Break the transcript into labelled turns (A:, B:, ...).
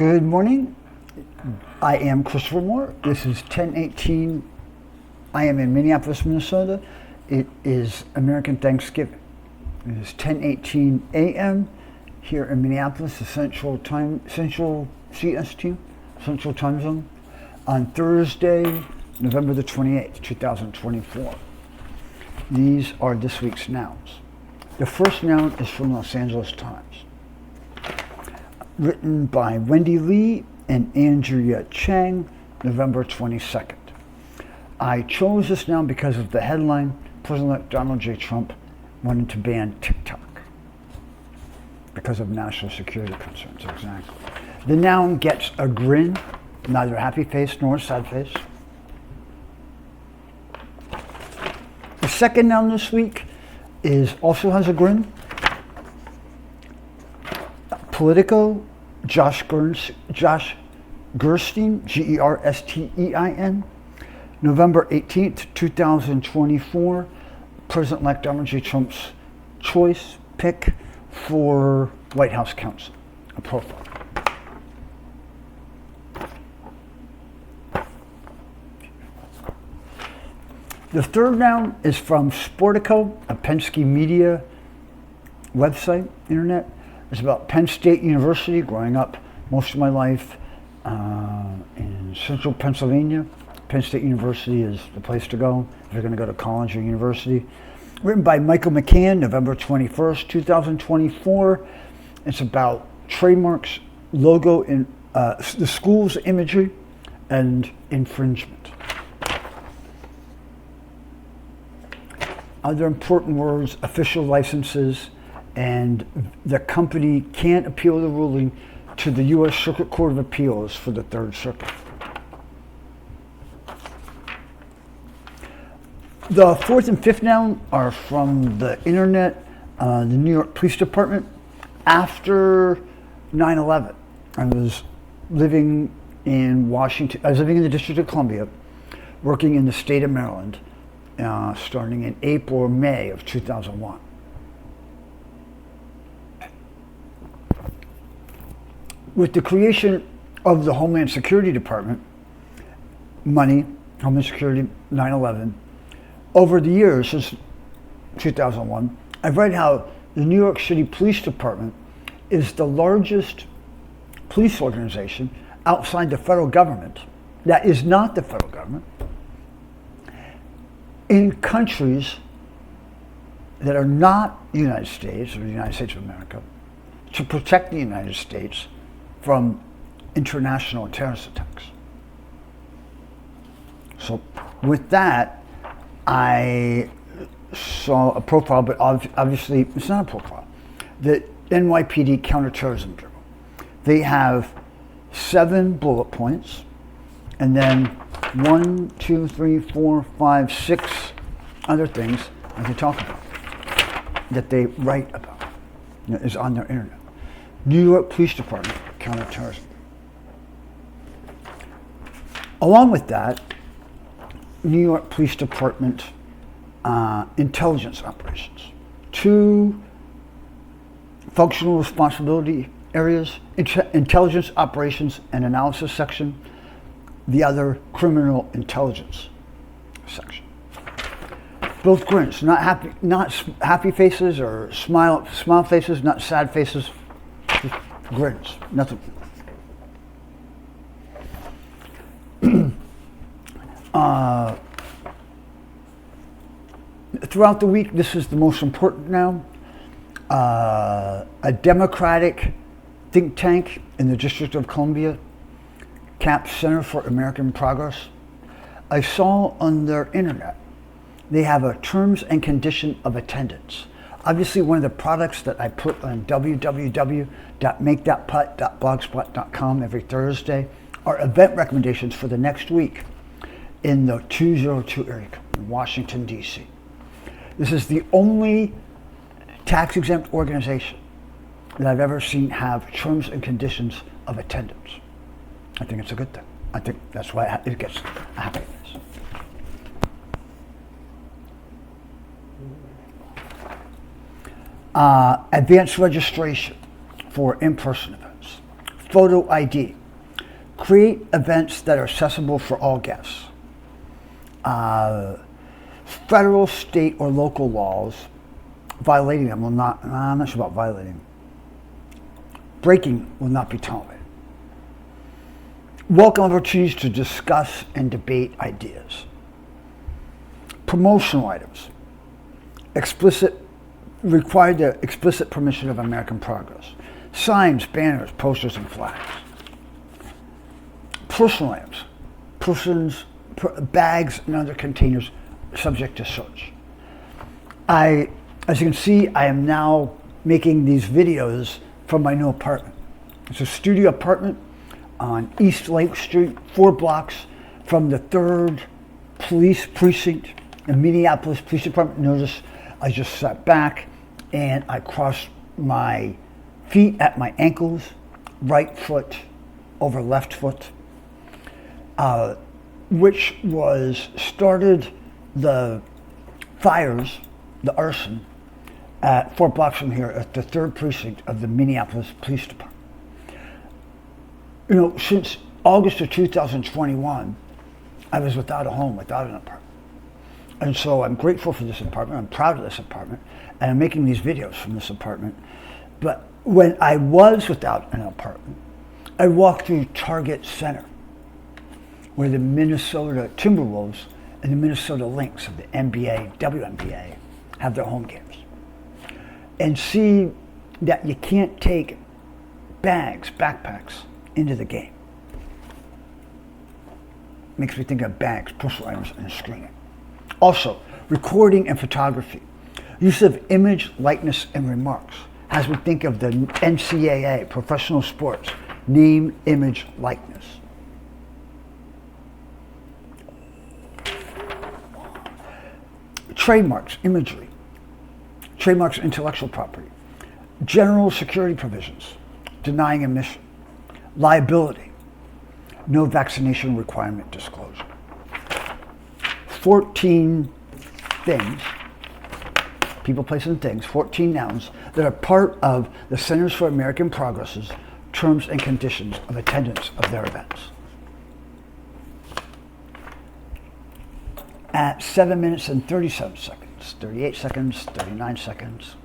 A: Good morning. I am Christopher Moore. This is 10:18. I am in Minneapolis, Minnesota. It is American Thanksgiving. It is 10:18 a.m. here in Minneapolis, the Central CST, Central Time Zone, on Thursday, November the 28th, 2024. These are this week's nouns. The first noun is from Los Angeles Times, written by Wendy Lee and Andrea Chang, November 22nd. I chose this noun because of the headline, President Donald J. Trump wanted to ban TikTok because of national security concerns, exactly. The noun gets a grin, neither a happy face nor a sad face. The second noun this week also has a grin. Politico, Josh Gerstein, Gerstein, November 18th, 2024, President-elect Donald J. Trump's pick for White House counsel, a profile. The third noun is from Sportico, a Penske media website, internet. It's about Penn State University. Growing up most of my life in central Pennsylvania, Penn State University is the place to go if you're going to go to college or university. Written by Michael McCann, November 21st, 2024. It's about trademarks, logo, in the school's imagery, and infringement. Other important words, official licenses, and the company can't appeal the ruling to the U.S. Circuit Court of Appeals for the Third Circuit. The fourth and fifth noun are from the internet, the New York Police Department. After 9/11, I was living in Washington. I was living in the District of Columbia, working in the state of Maryland, starting in April or May of 2001. With the creation of the Homeland Security Department, Homeland Security, 9/11, over the years, since 2001, I've read how the New York City Police Department is the largest police organization outside the federal government, that is not the federal government, in countries that are not the United States or the United States of America, to protect the United States from international terrorist attacks. So with that, I saw a profile, but obviously it's not a profile. The NYPD Counterterrorism Bureau. They have 7 bullet points, and then 1, 2, 3, 4, 5, 6 other things I can talk about that they write about. Is on their internet. New York Police Department Counterterrorism. Along with that, New York Police Department intelligence operations. 2 functional responsibility areas, intelligence operations and analysis section, the other criminal intelligence section. Both grins, not happy faces or smile faces, not sad faces, just grins, nothing. Throughout the week, this is the most important now. A Democratic think tank in the District of Columbia, CAP, Center for American Progress. I saw on their internet, they have a terms and condition of attendance. Obviously, one of the products that I put on www.MakeThatPutt.blogspot.com every Thursday are event recommendations for the next week in the 202 area code in Washington, D.C. This is the only tax-exempt organization that I've ever seen have terms and conditions of attendance. I think it's a good thing. I think that's why it gets a happiness. Advanced registration for in-person events. photo ID. Create events that are accessible for all guests. Federal, state, or local laws, violating them will not, I'm not sure about violating. Breaking will not be tolerated. Welcome opportunities to discuss and debate ideas. Promotional items. Require the explicit permission of American Progress. Signs, banners, posters, and flags. Personal items. Bags and other containers subject to search. As you can see, I am now making these videos from my new apartment. It's a studio apartment on East Lake Street, 4 blocks from the 3rd Police Precinct in Minneapolis Police Department. Notice I just sat back and I crossed my feet at my ankles, right foot over left foot, which started the fires, the arson, at 4 blocks from here at the 3rd Precinct of the Minneapolis Police Department. You know, since August of 2021, I was without a home, without an apartment. And so I'm grateful for this apartment, I'm proud of this apartment, and I'm making these videos from this apartment. But when I was without an apartment, I walked through Target Center, where the Minnesota Timberwolves and the Minnesota Lynx of the NBA, WNBA, have their home games. And see that you can't take backpacks, into the game. Makes me think of bags, personal items, and screening. Also, recording and photography. Use of image, likeness, and remarks. As we think of the NCAA, professional sports, name, image, likeness. Trademarks, imagery. Trademarks, intellectual property. General security provisions, denying admission. Liability, no vaccination requirement disclosure. 14 things, people, places, and things, 14 nouns that are part of the Centers for American Progress's terms and conditions of attendance of their events. At 7 minutes and 37 seconds, 38 seconds, 39 seconds,